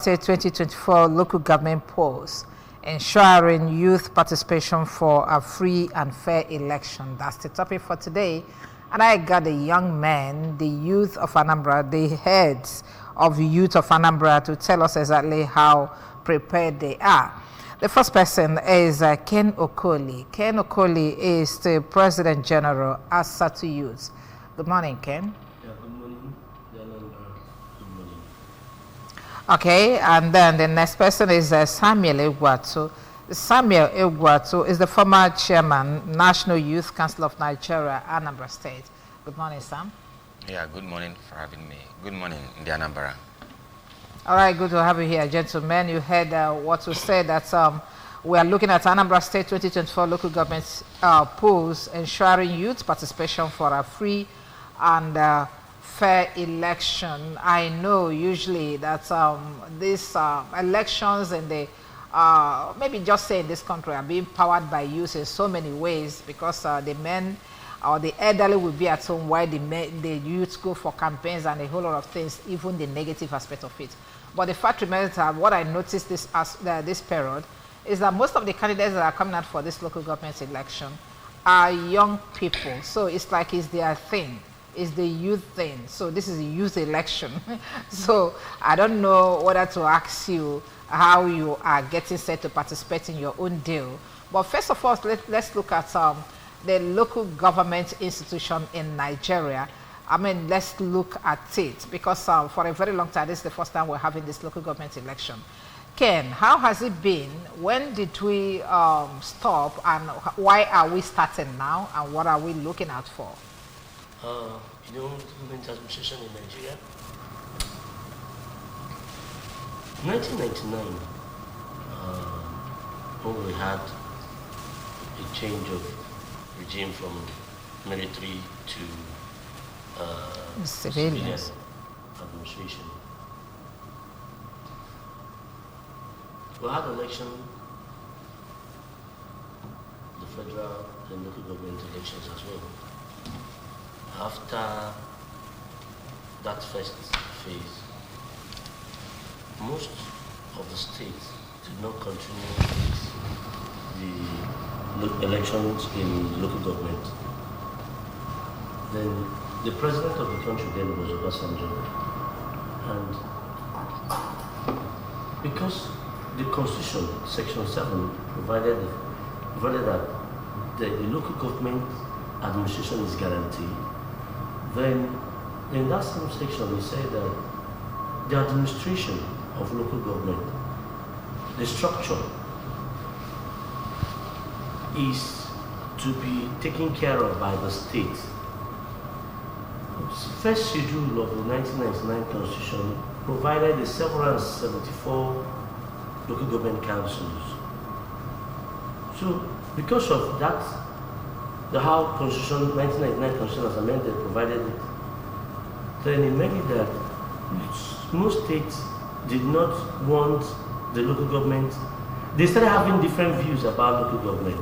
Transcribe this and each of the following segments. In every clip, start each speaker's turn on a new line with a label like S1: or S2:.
S1: State 2024 local government polls, ensuring youth participation for a free and fair election. That's the topic for today. And I got the young men, the youth of Anambra, the heads of the youth of Anambra to tell us exactly how prepared they are. The first person is Ken Okoli. Ken Okoli is the President General Asatu Youth. Good morning, Ken. Okay, and then the next person is Samuel Egwatu. Samuel Egwatu is the former chairman, National Youth Council of Nigeria, Anambra State. Good morning, Sam.
S2: Yeah, good morning for having me. Good morning, the Anambra.
S1: All right, good to have you here, gentlemen. You heard what we said, that we are looking at Anambra State 2024 local government polls, ensuring youth participation for a free and fair election. I know usually that these elections and the maybe just say in this country are being powered by youth in so many ways, because the men or the elderly will be at home while the youth go for campaigns and a whole lot of things, even the negative aspect of it. But the fact remains that what I noticed this period is that most of the candidates that are coming out for this local government election are young people. So it's like it's their thing. Is the youth thing. So this is a youth election. So I don't know whether to ask you how you are getting set to participate in your own deal. But first of all, let's look at the local government institution in Nigeria. I mean, let's look at it, because for a very long time, this is the first time we're having this local government election. Ken, how has it been? When did we stop, and why are we starting now, and what are we looking out for?
S3: Government administration in Nigeria. 1999, when we had a change of regime from military to civilian administration, we had election, the federal and local government elections as well. After that first phase, most of the states did not continue with the elections in local government. Then the president of the country then was Obasanjo, and because the constitution, section 7, provided that the local government administration is guaranteed, then in that same section we say that the administration of local government, the structure is to be taken care of by the state. First schedule of the 1999 constitution provided the 774 local government councils. So because of that, the how Constitution 1999 Constitution as amended provided it, then it made it that most states did not want the local government. They started having different views about local government.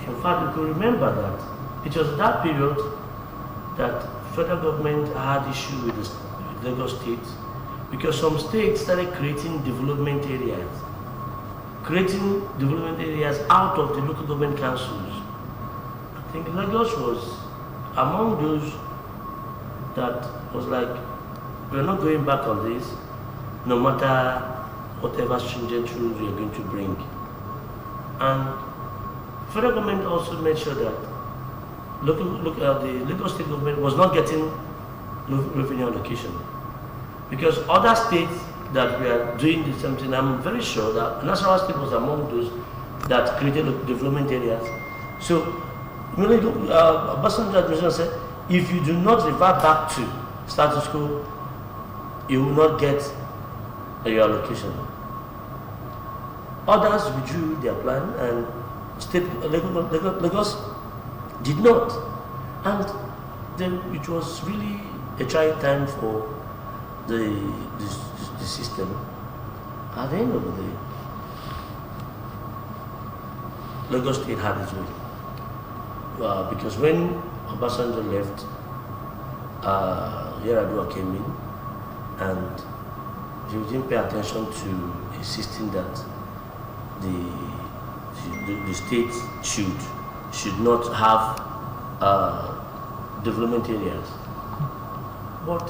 S3: In fact, you could remember that it was that period that federal government had issue with Lagos State, because some states started creating development areas out of the local government councils. I think Lagos was among those that was like, we're not going back on this, no matter whatever stringent rules we are going to bring. And federal government also made sure that the Lagos state government was not getting revenue allocation, because other states that were doing the same thing, I'm very sure that National State was among those that created development areas. So Obasanjo administration said, if you do not revert back to status quo, you will not get your allocation. Others withdrew their plan, and Lagos did not. And then it was really a trying time for the system. At the end of the day, Lagos State had its way. Because when Obasanjo left, Yaradua came in, and they didn't pay attention to insisting that the state should not have development areas. But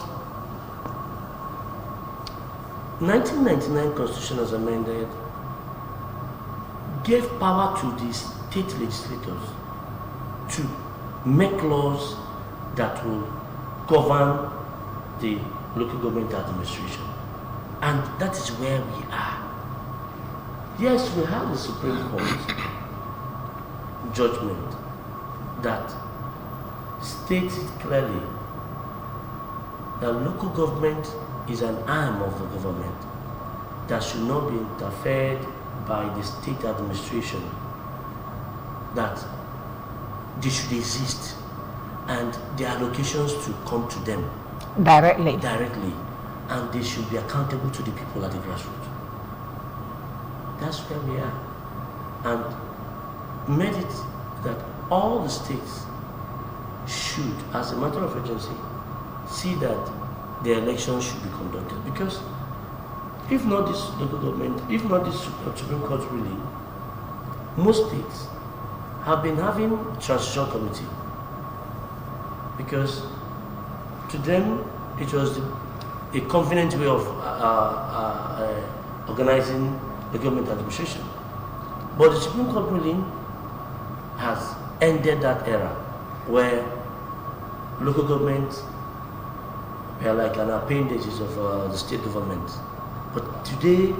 S3: 1999 Constitution as amended gave power to the state legislators to make laws that will govern the local government administration. And that is where we are. Yes, we have the Supreme Court judgment that states it clearly that local government is an arm of the government that should not be interfered by the state administration, that they should exist and the allocations to come to them
S1: directly,
S3: and they should be accountable to the people at the grassroots. That's where we are. And made it that all the states should, as a matter of urgency, see that the elections should be conducted. Because if not this local government, if not this Supreme Court ruling, most states have been having transition committee. Because to them, it was a convenient way of organizing the government administration. But the Supreme Court ruling has ended that era where local governments are like an appendages of the state government. But today,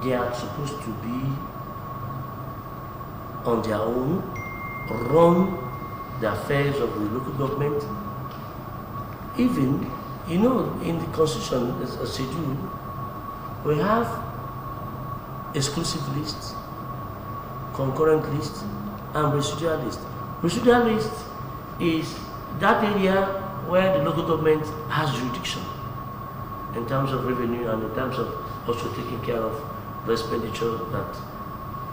S3: they are supposed to be on their own, run the affairs of the local government. Even, you know, in the Constitution, as a schedule, we have exclusive lists, concurrent lists, and residual list. Residual list is that area where the local government has jurisdiction in terms of revenue and in terms of also taking care of the expenditure that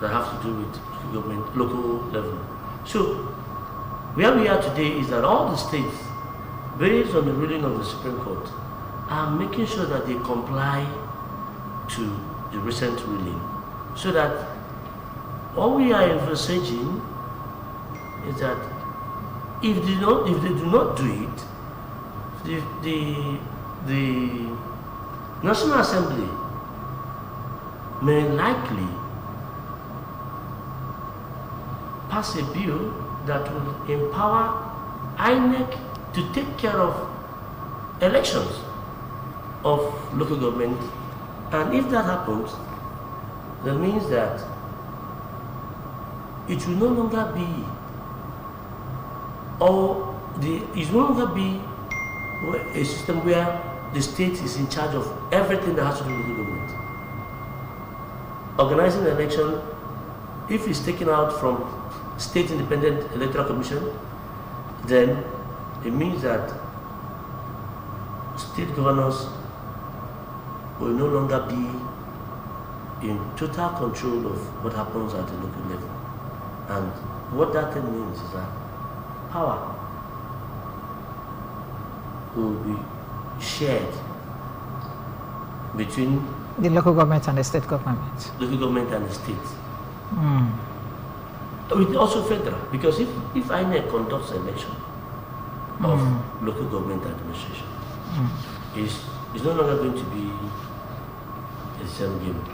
S3: have to do with government, local level. So, where we are today is that all the states, based on the ruling of the Supreme Court, are making sure that they comply to the recent ruling, so that all we are envisaging is that if they do not do it, the National Assembly may likely pass a bill that will empower INEC to take care of elections of local government. And if that happens, that means that it will no longer be, it will no longer be a system where the state is in charge of everything that has to do with local government. Organizing the election, if it's taken out from State Independent Electoral Commission, then it means that state governors will no longer be in total control of what happens at the local level. And what that then means is that power will be shared between
S1: the local government and the state government.
S3: Local government and the state. With also federal, because if INEC conducts an election of local government administration, it's no longer going to be a same game.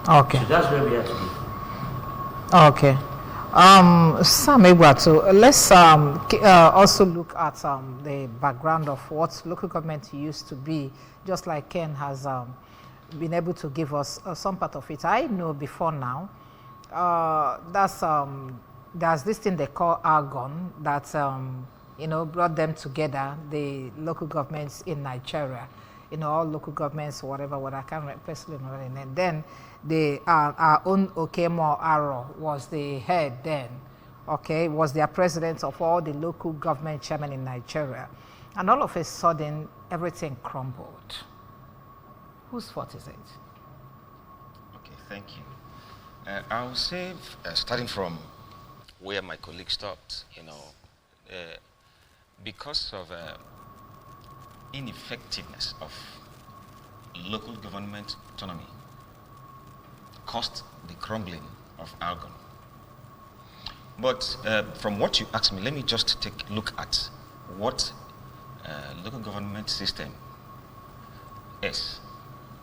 S1: Okay.
S3: So that's where we are today.
S1: Okay. Sam Egwatu, let's also look at the background of what local government used to be, just like Ken has been able to give us some part of it. I know before now, there's this thing they call argon that brought them together, the local governments in Nigeria, all local governments, whatever, what I can't personally remember. And then our own Okemo Aro was the head then, was their president of all the local government chairmen in Nigeria. And all of a sudden, everything crumbled. Whose fault is it?
S2: Okay, thank you. I will say, starting from where my colleague stopped, because of ineffectiveness of local government autonomy caused the crumbling of Algon. But from what you asked me, let me just take a look at what local government system is,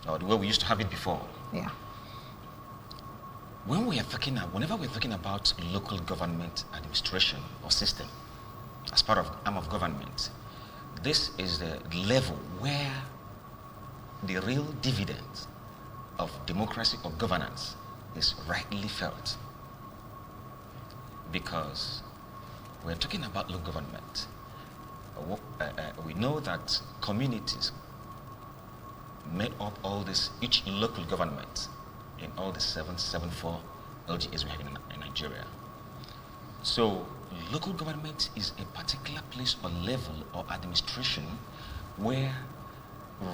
S2: or the way we used to have it before.
S1: Yeah.
S2: Whenever we're talking about local government administration or system as part of arm of government, this is the level where the real dividend of democracy or governance is rightly felt. Because we're talking about local government. We know that communities made up each local government in all the 774 LGAs we have in Nigeria. So local government is a particular place or level or administration where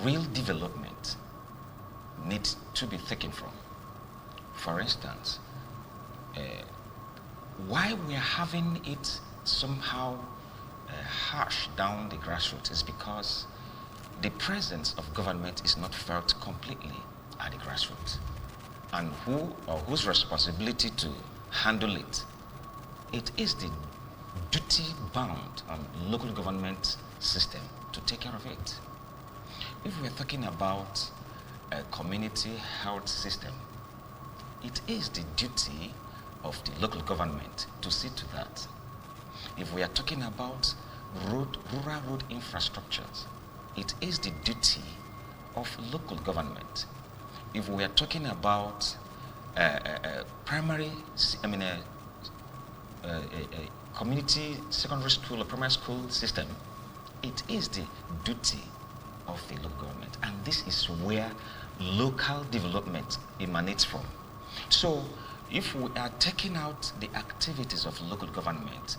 S2: real development needs to be taken from. For instance, why we are having it somehow harsh down the grassroots is because the presence of government is not felt completely at the grassroots. And whose responsibility to handle it? It is the duty bound on local government system to take care of it. If we're talking about a community health system, it is the duty of the local government to see to that. If we are talking about rural road infrastructures, it is the duty of local government. If we are talking about community secondary school or primary school system, it is the duty of the local government. And this is where local development emanates from. So if we are taking out the activities of local government,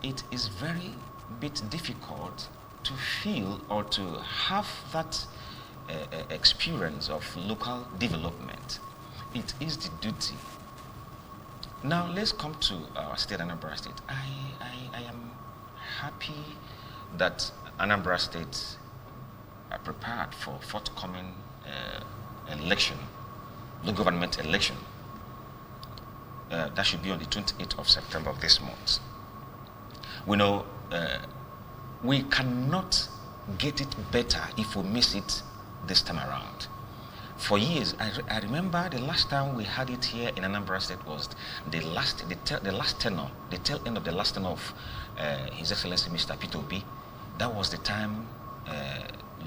S2: it is very bit difficult to feel or to have that experience of local development. It is the duty. Now let's come to our state, Anambra State. I am happy that Anambra State are prepared for forthcoming election, local government election. That should be on the 28th of September of this month. We know we cannot get it better if we miss it this time around. For years, I remember the last time we had it here in Anambra State was the tail end of the last tenure of His Excellency Mr. Peter Obi. That was the time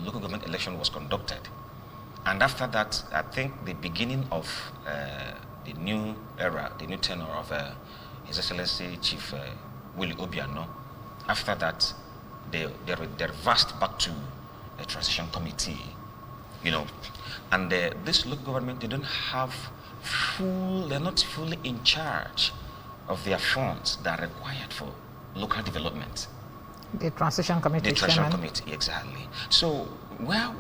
S2: local government election was conducted. And after that, I think the beginning of the new era, the new tenure of His Excellency Chief Willie Obiano, after that, they reversed back to a transition committee, and this local government, they're not fully in charge of their funds that are required for local development.
S1: The transition committee.
S2: The transition committee, exactly. So where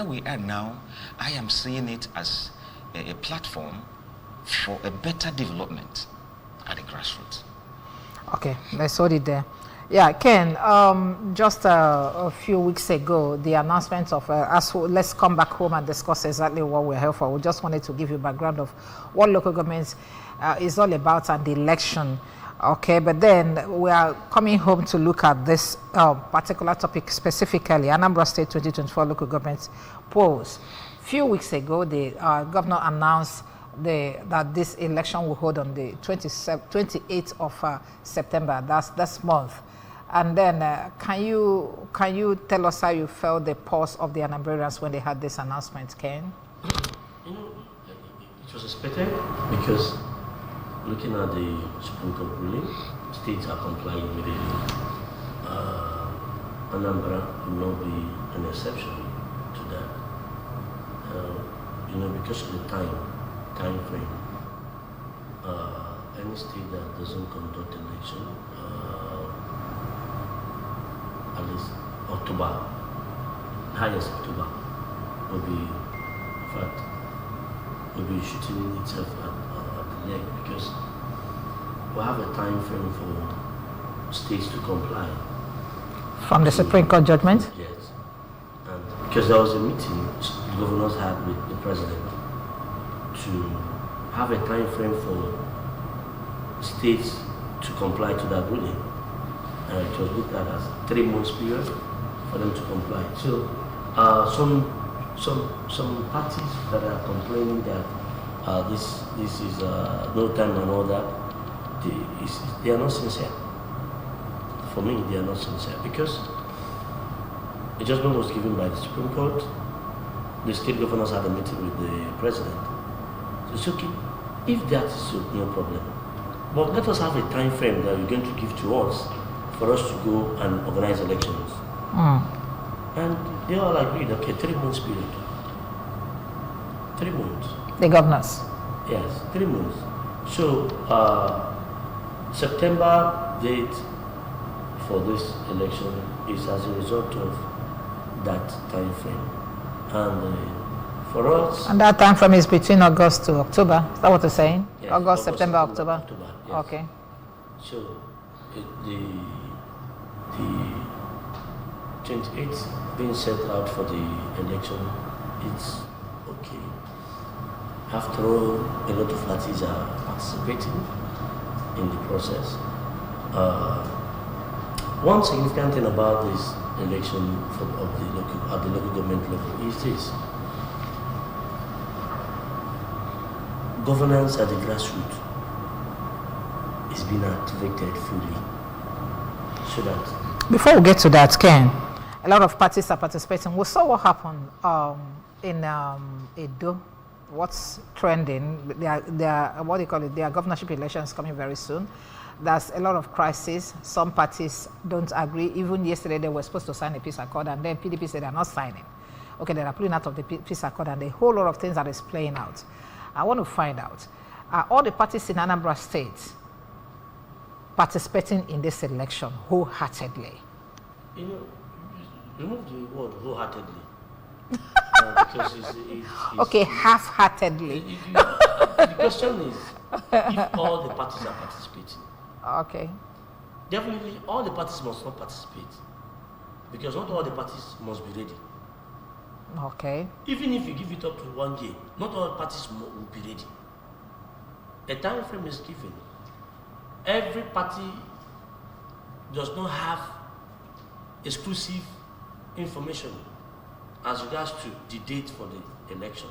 S2: we are now, I am seeing it as a platform for a better development at the grassroots.
S1: Okay, let's hold it there. Yeah, Ken, just a few weeks ago, the announcement of, let's come back home and discuss exactly what we're here for. We just wanted to give you background of what local government is all about and the election. Okay, but then we are coming home to look at this particular topic specifically, Anambra State 2024 local government polls. A few weeks ago, the governor announced that this election will hold on the 28th of September, that's this month. And then can you tell us how you felt the pulse of the Anambrans when they had this announcement, Ken?
S3: It was expected because looking at the Supreme Court ruling, states are complying with it. Anambra will not be an exception to that. Because of the time frame. Any state that doesn't conduct election, at least October, highest October, will be shooting itself at the leg, because we have a time frame for states to comply.
S1: From the Supreme Court judgment?
S3: Yes. And because there was a meeting the governors had with the president to have a time frame for states to comply to that ruling. And it was looked at as 3 months period for them to comply. So some parties that are complaining that this is no time and all that, they are not sincere. For me, they are not sincere because the judgment was given by the Supreme Court. The state governors had a meeting with the president. So it's okay. If that is so, no problem. But let us have a time frame that you're going to give to us for us to go and organize elections. And they all agreed, okay, 3 months period. 3 months.
S1: The governors?
S3: Yes, 3 months. So, September date for this election is as a result of that time frame. And for us...
S1: And that time frame is between August to October. Is that what you're saying?
S3: Yes,
S1: August, September, October?
S3: Yes.
S1: Okay.
S3: So, the 28th being set out for the election, it's okay. After all, a lot of parties are participating in the process. One significant thing about this election at the local government level is this. Governance at the grassroots is being activated fully. So that...
S1: Before we get to that, Ken, a lot of parties are participating. We saw what happened in Edo. What's trending? What do you call it? There are governorship elections coming very soon. There's a lot of crisis. Some parties don't agree. Even yesterday, they were supposed to sign a peace accord, and then PDP said they're not signing. Okay, they are pulling out of the peace accord, and a whole lot of things that is playing out. I want to find out, are all the parties in Anambra State participating in this election wholeheartedly?
S3: You know, remove the word wholeheartedly. Because it's
S1: okay, half-heartedly.
S3: The question is, if all the parties are participating.
S1: Okay.
S3: Definitely, all the parties must not participate. Because not all the parties must be ready.
S1: Okay.
S3: Even if you give it up to 1 year, not all parties will be ready. A time frame is given. Every party does not have exclusive information as regards to the date for the election.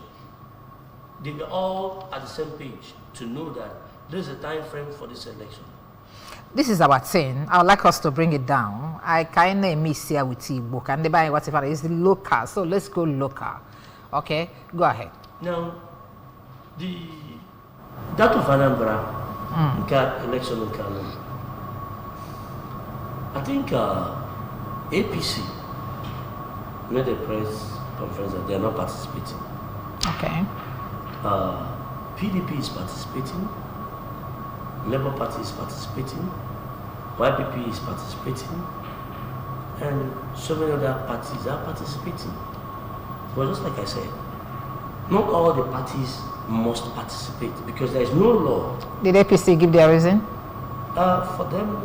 S3: They were all at the same page to know that there is a time frame for this election.
S1: This is our thing. I would like us to bring it down. I kind of miss here with Igbo. And they buy whatever is local. So let's go local. Okay, go ahead.
S3: Now, that of Anambra election in Kano, I think APC made a press conference that they are not participating.
S1: Okay.
S3: PDP is participating. Labour Party is participating. YPP is participating. And so many other parties are participating. But just like I said, not all the parties must participate because there is no law.
S1: Did APC give their reason?
S3: For them,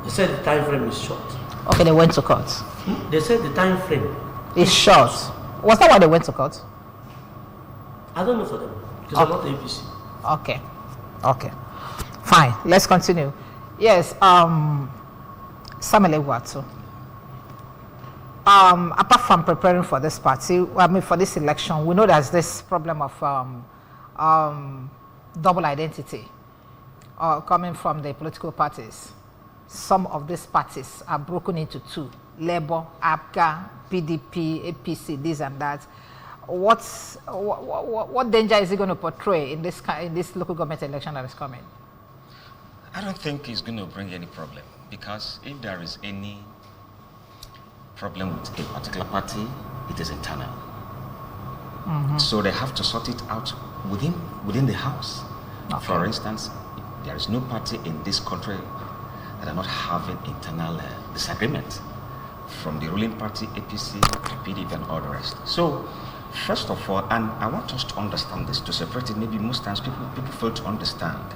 S3: they said the time frame is short.
S1: Okay, they went to court.
S3: They said the time frame
S1: is short. Was that why they went to court?
S3: I don't know for them because I'm not the APC.
S1: Okay. Okay. Fine. Let's continue. Yes. Samuel Ewatu. Apart from preparing for this party, for this election, we know there's this problem of double identity coming from the political parties. Some of these parties are broken into two: Labour, APGA, PDP, APC, this and that. What danger is it going to portray in this local government election that is coming?
S2: I don't think it's going to bring any problem, because if there is any problem with a particular party, it is internal. So they have to sort it out within the house.
S1: Okay.
S2: For instance, there is no party in this country that are not having internal disagreement, from the ruling party, APC, to PDP and all the rest. So, first of all, and I want us to understand this, to separate it. Maybe most times people fail to understand.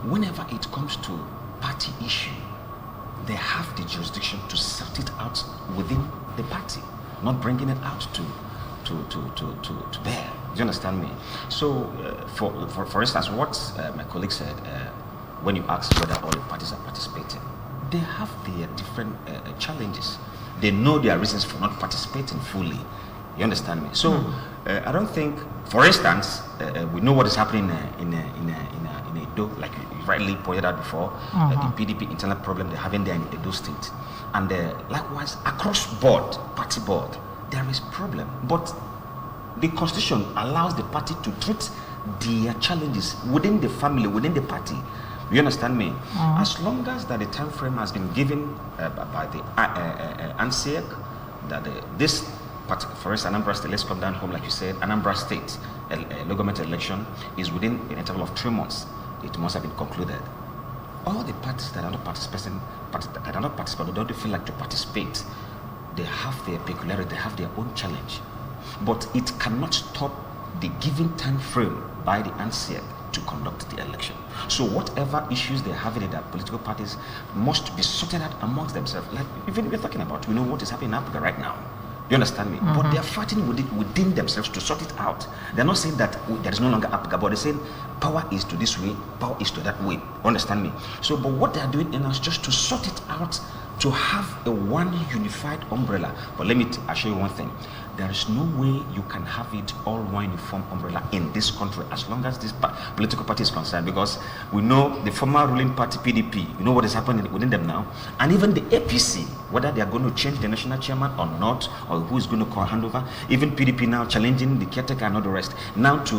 S2: Whenever it comes to party issue, they have the jurisdiction to sort it out within the party, not bringing it out to to bear. Do you understand me? So, for instance, what my colleague said, when you ask whether all the parties are participating, they have their different challenges. They know their reasons for not participating fully. You understand me? So, I don't think, for instance, we know what is happening in Edo, like you rightly pointed out before, the PDP internal problem they're having there in Edo State. And likewise, across board, party board, there is problem. But the constitution allows the party to treat their challenges within the family, within the party. You understand me? As long as that the time frame has been given by the ANSEC, that this, for instance, Anambra State, let's come down home, like you said, Anambra State local government election is within an interval of 3 months. It must have been concluded. All the parties that are not participating, don't feel like to participate. They have their peculiarity, they have their own challenge. But it cannot stop the given time frame by the ANSEC to conduct the election. So whatever issues they're having in their political parties must be sorted out amongst themselves. Like even we're talking about, we know what is happening in Africa right now. You understand me? But they're fighting within themselves to sort it out. They're not saying that there is no longer Africa, but they're saying power is to this way, power is to that way. Understand me? So, but what they're doing in us just to sort it out, to have a one unified umbrella. But let me assure you one thing. There is no way you can have it all one uniform umbrella in this country as long as this political party is concerned, because we know the former ruling party PDP, you know what is happening within them now, and even the APC, whether they are going to change the national chairman or not, or who is going to call handover, even PDP now challenging the caretaker and all the rest. Now to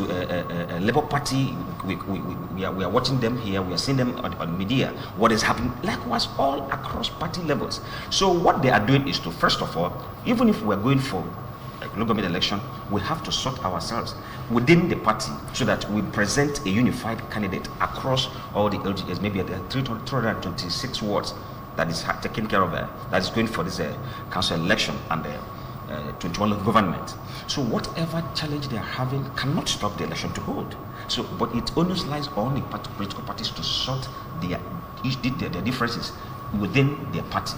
S2: Labour Party, we are watching them here, we are seeing them on media, what is happening, likewise all across party levels. So what they are doing is to, first of all, even if we are going for local government election, we have to sort ourselves within the party so that we present a unified candidate across all the LGS, maybe the 326 wards that is taken care of, that is going for this council election and 21 local government. So whatever challenge they are having cannot stop the election to hold. So, but it only lies on the political parties to sort their differences within their party.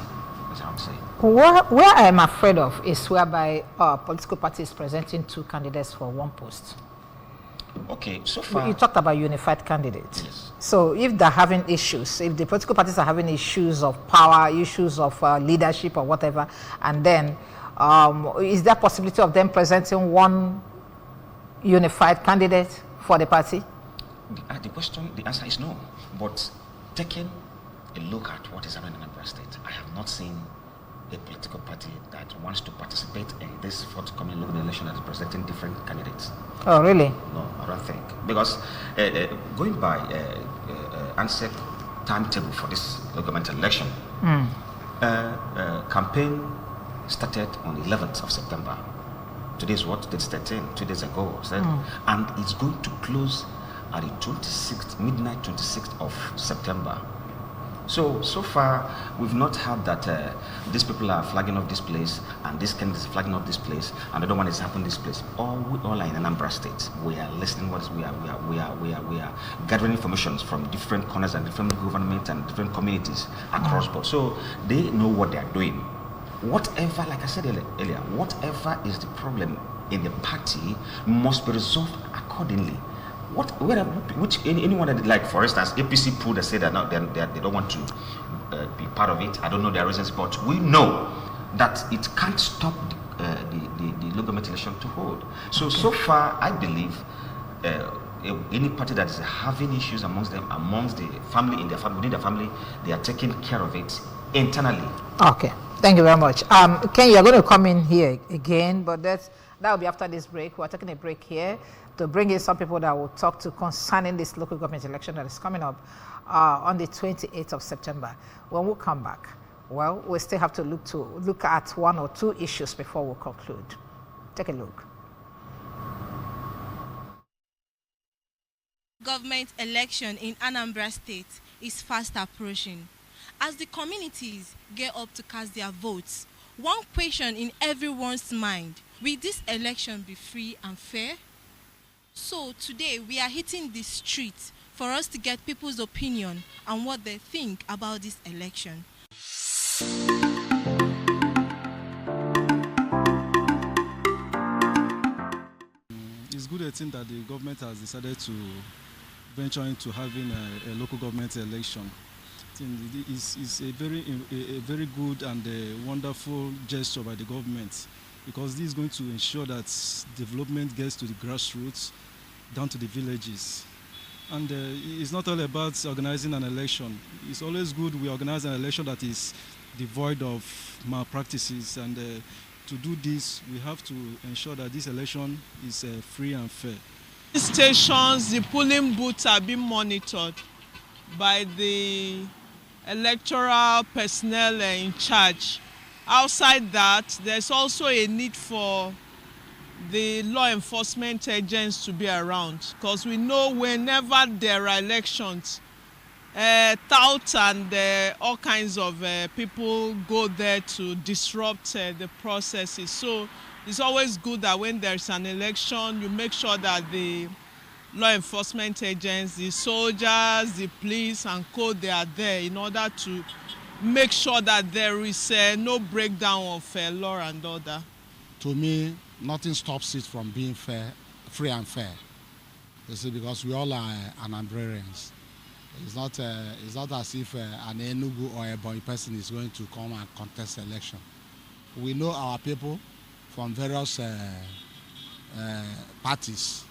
S2: That's how I'm saying.
S1: Where I am afraid of is whereby political parties presenting 2 candidates for 1 post.
S2: Okay, so far
S1: you talked about unified candidates.
S2: Yes.
S1: So if they're having issues, if the political parties are having issues of power, issues of leadership or whatever, and then is there possibility of them presenting 1 unified candidate for the party?
S2: The answer is no. But taking a look at what is happening in Anambra State, I have not seen a political party that wants to participate in this forthcoming local election that is presenting different candidates.
S1: Oh, really?
S2: No, I don't think. Because going by ANSEC timetable for this local government election, campaign started on the 11th of September. Today is what? It's 13, 2 days ago. And it's going to close at the 26th, midnight 26th of September. So far, we've not had that these people are flagging off this place, and this candidate is flagging off this place, and the other one is happening this place. All are in Anambra State. We are listening. We are gathering information from different corners and different government and different communities across board. So they know what they are doing. Whatever, like I said earlier, whatever is the problem in the party must be resolved accordingly. Anyone that, like for instance, APC pulled and said that now they don't want to be part of it. I don't know their reasons, but we know that it can't stop the local government election to hold. So far, I believe any party that is having issues amongst the family, within their family, they are taking care of it internally.
S1: Okay, thank you very much. Ken, you're going to come in here again, but that will be after this break. We're taking a break here to bring in some people that will talk to concerning this local government election that is coming up on the 28th of September. When we come back, well, we still have to look at 1 or 2 issues before we conclude. Take a look.
S4: Government election in Anambra State is fast approaching. As the communities get up to cast their votes, one question in everyone's mind: will this election be free and fair? So today we are hitting the streets for us to get people's opinion on what they think about this election.
S5: is good a thing that the government has decided to venture into having a local government election. I think it's a very good and a wonderful gesture by the government, because this is going to ensure that development gets to the grassroots, down to the villages. And it's not all about organizing an election. It's always good we organize an election that is devoid of malpractices, and to do this, we have to ensure that this election is free and fair.
S6: Stations, the polling booths are being monitored by the electoral personnel in charge. Outside that, there's also a need for the law enforcement agents to be around, because we know whenever there are elections, touts and all kinds of people go there to disrupt the processes. So it's always good that when there's an election, you make sure that the law enforcement agents, the soldiers, the police and co, they are there in order to make sure that there is no breakdown of law and order.
S7: To me, nothing stops it from being fair, free and fair. You see, because we all are Anambrarians. It's not as if an Enugu or a Boy person is going to come and contest election. We know our people from various parties.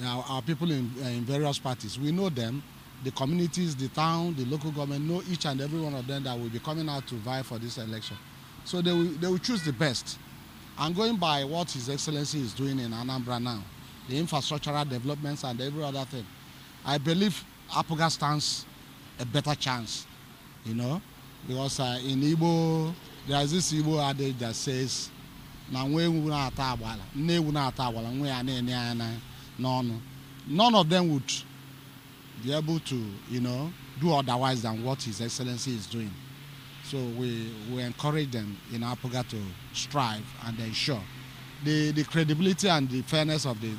S7: Our people in various parties. We know them, the communities, the town, the local government, know each and every one of them that will be coming out to vie for this election. So they will choose the best. And going by what His Excellency is doing in Anambra now, the infrastructural developments and every other thing, I believe Apuga stands a better chance, you know, because in Igbo, there is this Igbo adage that says, none of them would be able to, you know, do otherwise than what His Excellency is doing. So we encourage them in Apuga to strive and ensure the credibility and the fairness of the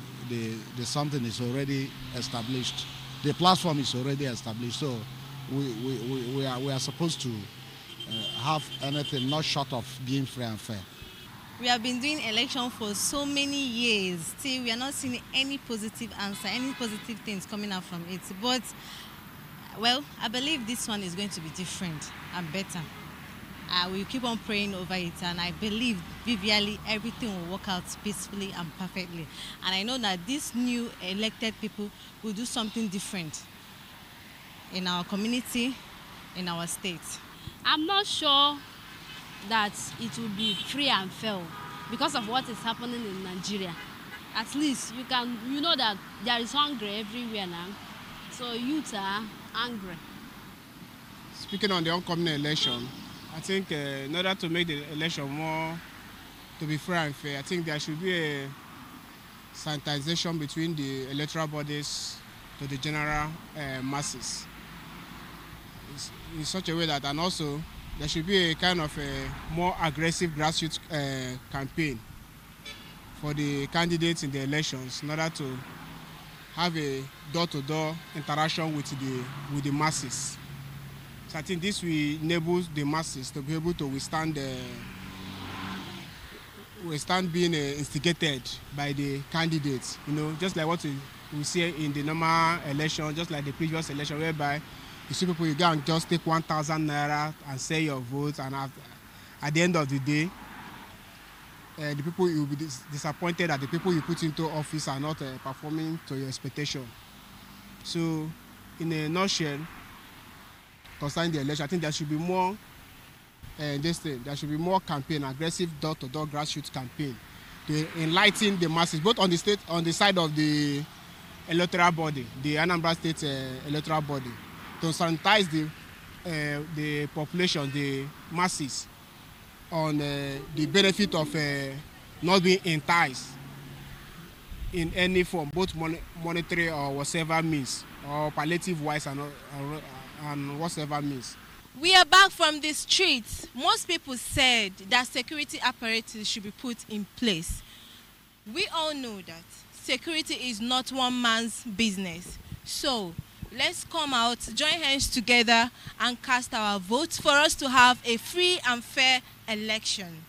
S7: something is already established. The platform is already established, so we are supposed to have anything not short of being free and fair.
S4: We have been doing election for so many years. Still, we are not seeing any positive answer, any positive things coming out from it. But, well, I believe this one is going to be different and better. We'll keep on praying over it, and I believe vividly everything will work out peacefully and perfectly. And I know that these new elected people will do something different in our community, in our state.
S8: I'm not sure that it will be free and fair because of what is happening in Nigeria. At least you know that there is hunger everywhere now, so youth are angry.
S9: Speaking on the upcoming election, I think in order to make the election more to be fair and fair, I think there should be a sanitization between the electoral bodies to the general masses in such a way that, and also there should be a kind of a more aggressive grassroots campaign for the candidates in the elections in order to have a door-to-door interaction with the masses. So I think this will enable the masses to be able to withstand being instigated by the candidates. You know, just like what we see in the normal election, just like the previous election, whereby you see people, you go and just take 1,000 naira and sell your votes, and at the end of the day, the people, you will be disappointed that the people you put into office are not performing to your expectation. So, in a nutshell, concerning the election, I think there should be more there should be more campaign, aggressive door-to-door grassroots campaign to enlighten the masses, both on the side of the electoral body, the Anambra State electoral body, to sanitize the population, the masses, on the benefit of not being enticed in any form, both monetary or whatever means, or palliative-wise and whatever means.
S4: We are back from the streets. Most people said that security apparatus should be put in place. We all know that security is not one man's business. So let's come out, join hands together and cast our votes for us to have a free and fair election.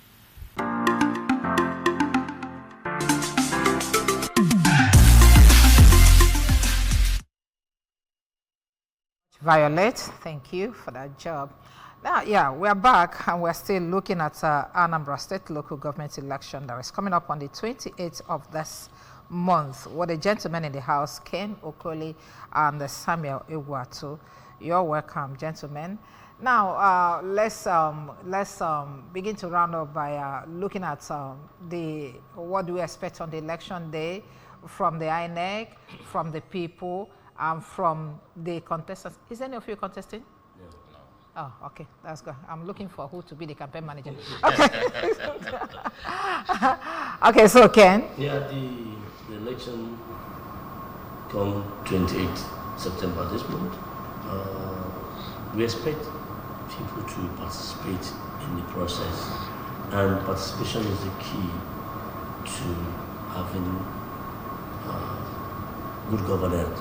S1: Violet, thank you for that job. Now, yeah, we're back and we're still looking at Anambra State local government election that is coming up on the 28th of this month with the gentlemen in the house, Ken Okoli and Samuel Iguatu. You're welcome, gentlemen. Now, let's begin to round up by looking at what do we expect on the election day from the INEC, from the people, and from the contestants. Is any of you contesting? Oh, okay, that's good. I'm looking for who to be the campaign manager. Okay. Okay, so Ken.
S3: Yeah, the election come 28th September this month. We expect people to participate in the process, and participation is the key to having good governance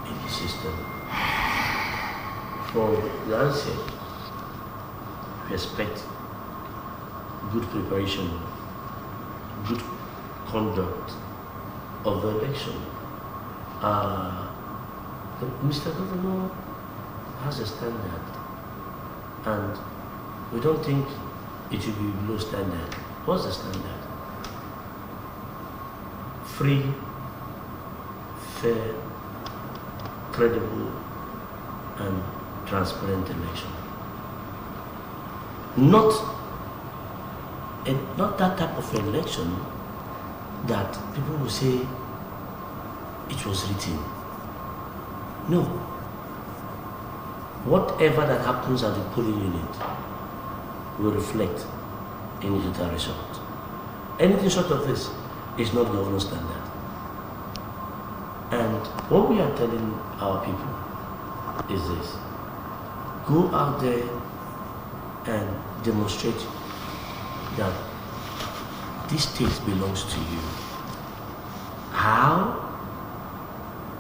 S3: in the system. For the answer, we expect good preparation, good conduct of the election. Mr. Governor has a standard, and we don't think it should be below standard. What's the standard? Free, fair, credible, and transparent election. Not that type of election that people will say it was written. No. Whatever that happens at the polling unit will reflect in the total result. Anything short of this is not government standard. And what we are telling our people is this: go out there and demonstrate that this state belongs to you. How?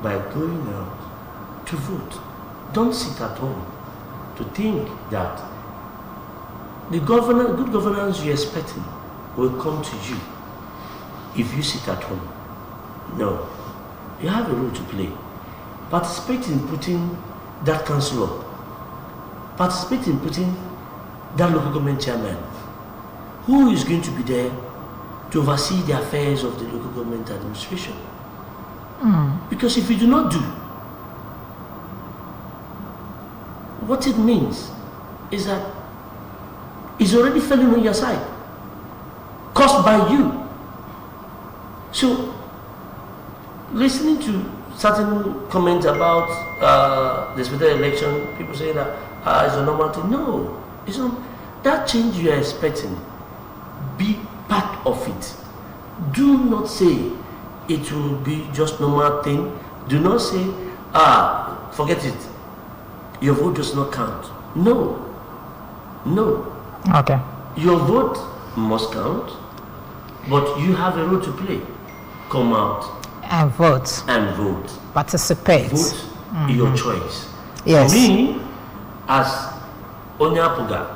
S3: By going out to vote. Don't sit at home to think that the good governance you're expecting will come to you if you sit at home. No. You have a role to play. Participate in putting that council up. Participate in putting that local government chairman. Who is going to be there to oversee the affairs of the local government administration? Because if you do not do, what it means is that it's already failing on your side, caused by you. So, listening to certain comments about the special election, people say that it's a normal thing. No, it's not. That change you are expecting, be part of it. Do not say it will be just normal thing. Do not say, forget it. Your vote does not count. No. No.
S1: Okay.
S3: Your vote must count, but you have a role to play. Come out
S1: and vote.
S3: And vote.
S1: Participate.
S3: Vote your choice.
S1: Yes.
S3: For me, as Onyapuga,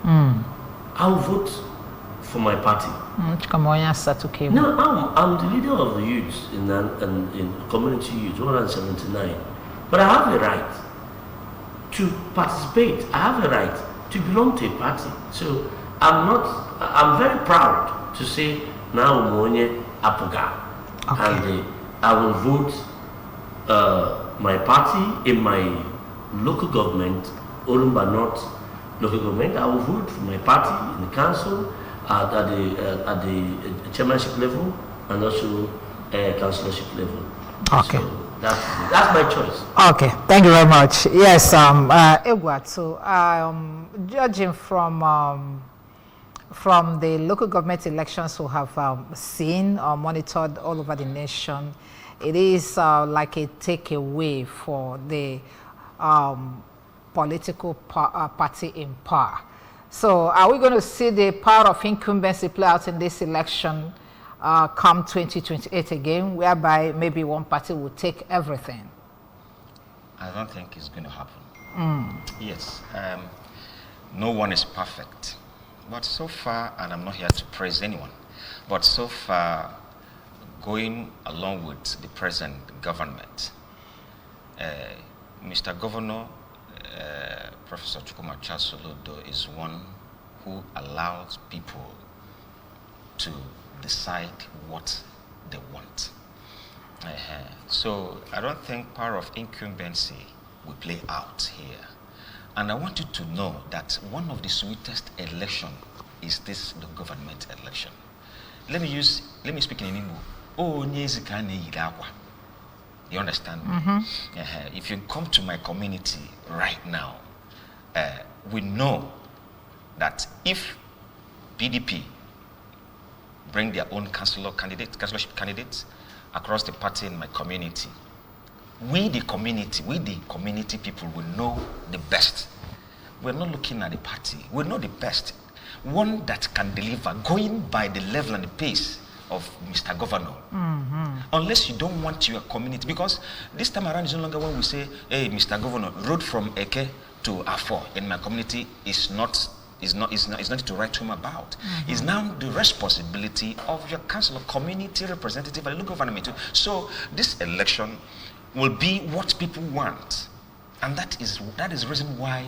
S3: I will vote for my party. No, I'm the leader of the youth in community youth, 179. But I have a right to participate. I have a right to belong to a party. So I'm very proud to say now Monye Apuga. Okay. And I will vote my party in my local government, Orumba North local government. I will vote for my party in the council, at the chairmanship level, and also councillorship level.
S1: Okay.
S3: So that's my choice.
S1: Okay, thank you very much. Yes, Edward, so judging from the local government elections we have seen or monitored all over the nation, it is like a takeaway for the political party in power. So are we going to see the power of incumbency play out in this election come 2028 again, whereby maybe one party will take everything?
S2: I don't think it's going to happen. Yes, no one is perfect. But so far, and I'm not here to praise anyone, but so far, going along with the present government, Mr. Governor, Professor Chukwuma Soludo is one who allows people to decide what they want. So I don't think power of incumbency will play out here. And I want you to know that one of the sweetest election is this the government election. Let me speak in Igbo. Oh, you understand me? If you come to my community right now, we know that if PDP bring their own councillorship candidates across the party in my community, we the community people will know the best. We're not looking at the party. We know the best. One that can deliver, going by the level and the pace of Mr. Governor. Unless you don't want your community, because this time around is no longer when we say, hey, Mr. Governor, road from Eke to Afo in my community is not to write home about. It's now the responsibility of your council, community representative, and local government. So this election will be what people want, and that is the reason why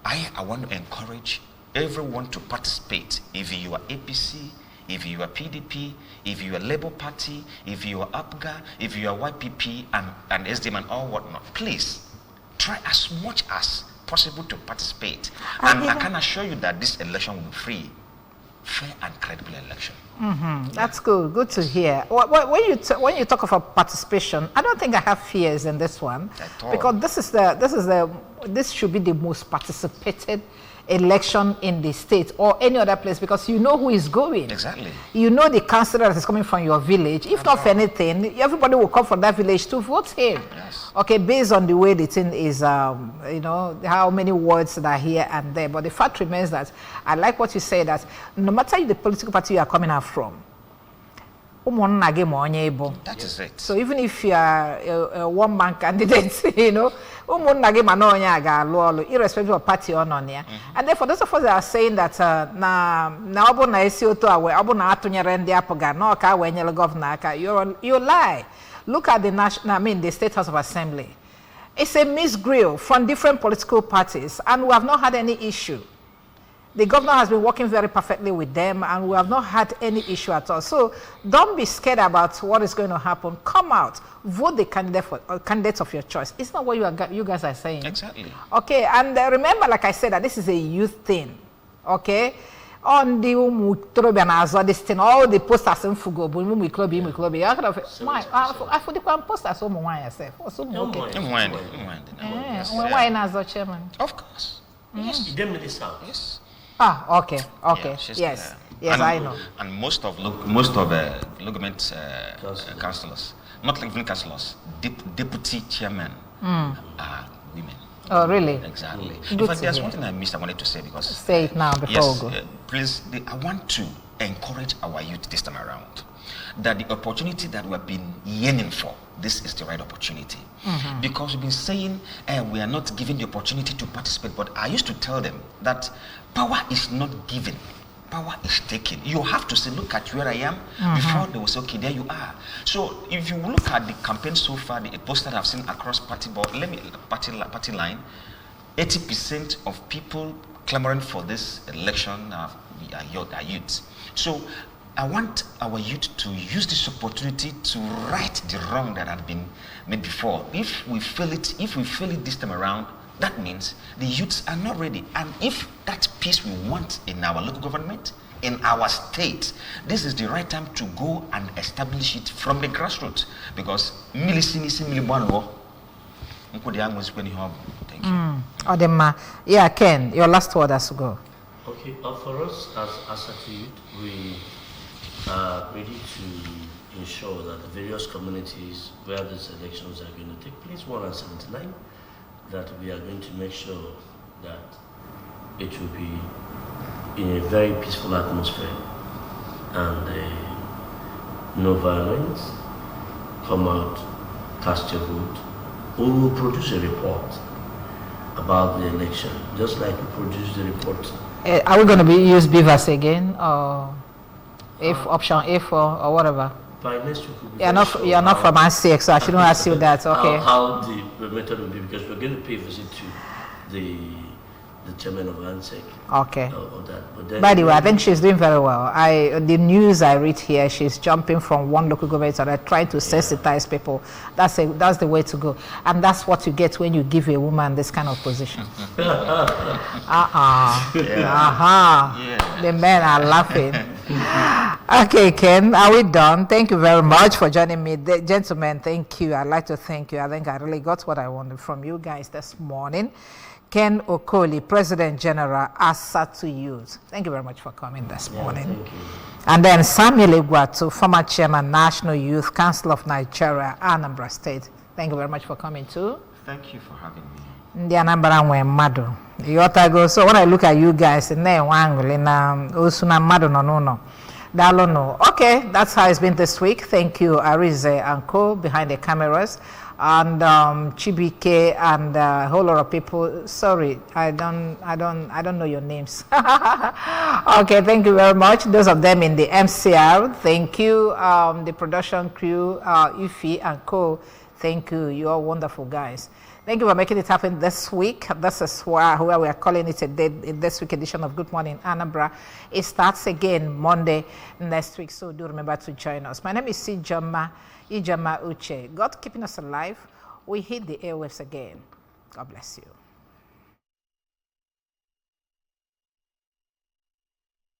S2: I want to encourage everyone to participate. If you are APC, if you are PDP, if you are Labour Party, if you are APGA, if you are YPP and SDM and all whatnot, please try as much as possible to participate. And I can assure you that this election will be free, fair and credible election.
S1: That's good. Good to hear. When you talk about participation, I don't think I have fears in this one, because this should be the most participated election in the state or any other place, because you know who is going.
S2: Exactly.
S1: You know the councillor that is coming from your village. If not for anything, everybody will come from that village to vote him.
S2: Yes.
S1: Okay, based on the way the thing is, you know, how many words that are here and there. But the fact remains that I like what you say, that no matter the political party you are coming out from,
S2: that is it.
S1: so even if you are a one-man candidate, you know, irrespective of party or not. And therefore, those of us that are saying that you lie. Look at the State House of Assembly. It's a mixed grill from different political parties, and we have not had any issue. The governor has been working very perfectly with them, and we have not had any issue at all. So don't be scared about what is going to happen. Come out, vote the candidates of your choice. It's not what you guys are saying.
S2: Exactly.
S1: Okay, and remember, like I said, that this is a youth thing. Okay, on the this thing, all the posters in Fugo, chairman.
S2: Of course. Yes.
S3: You gave me this out.
S2: Yes.
S1: Ah, okay.
S2: Yeah,
S1: Yes,
S2: and,
S1: I know.
S2: And most of government councillors, not even councillors, deputy chairmen are women.
S1: Oh, really?
S2: Exactly.
S1: Good.
S2: In fact, there's one thing I wanted to say, because
S1: say it now before we go.
S2: Please, I want to encourage our youth this time around that the opportunity that we have been yearning for, this is the right opportunity. Because we've been saying we are not given the opportunity to participate, but I used to tell them that power is not given, power is taken. You have to say, look at where I am, before they will say, okay, there you are. So if you look at the campaign so far, the poster I've seen across party line, 80% of people clamoring for this election are youth. So I want our youth to use this opportunity to right the wrong that had been made before. If we fail it this time around, that means the youths are not ready. And if that peace we want in our local government, in our state, this is the right time to go and establish it from the grassroots. Because thank you.
S1: Odema, yeah, Ken, your last word as to go.
S3: Okay, for us as a youth, we are ready to ensure that the various communities where these elections are going to take place, 179, that we are going to make sure that it will be in a very peaceful atmosphere and no violence. Come out, cast your vote. We will produce a report about the election, just like we produced the report.
S1: Are we going to use Beavers again, or if option A or whatever?
S3: by next week we'll be
S1: You're not from ANSEC, so I shouldn't ask you that. Okay.
S3: How the method will be, because we're going to pay a visit to the chairman of ANSEC.
S1: Okay.
S3: Of that. But then
S1: By the way, I think she's doing very well. The news I read here, she's jumping from one local government to another, trying to sensitize people. That's the way to go, and that's what you get when you give a woman this kind of position. The men are laughing. Okay, Ken, are we done? Thank you very much for joining me. Gentlemen, thank you. I'd like to thank you. I think I really got what I wanted from you guys this morning. Ken Okoli, President General, Asatu Youth. Thank you very much for coming this morning.
S3: Thank you.
S1: And then Samuel Igwatu, former Chairman, National Youth Council of Nigeria, Anambra State. Thank you very much for coming too.
S2: Thank you for having me.
S1: The Anambra nwe mmadụ. Yotago. So when I look at you guys, okay, that's how it's been this week. Thank you, Arize and Co. behind the cameras, and Chibike and a whole lot of people. Sorry, I don't know your names. Okay, thank you very much. Those of them in the MCR, thank you. The production crew, Ifi and Co. Thank you. You are wonderful guys. Thank you for making it happen this week. This is where we are calling it a day in this week edition of Good Morning Anambra. It starts again Monday next week, so do remember to join us. My name is Ijama Uche. God keeping us alive. We hit the airwaves again. God bless you.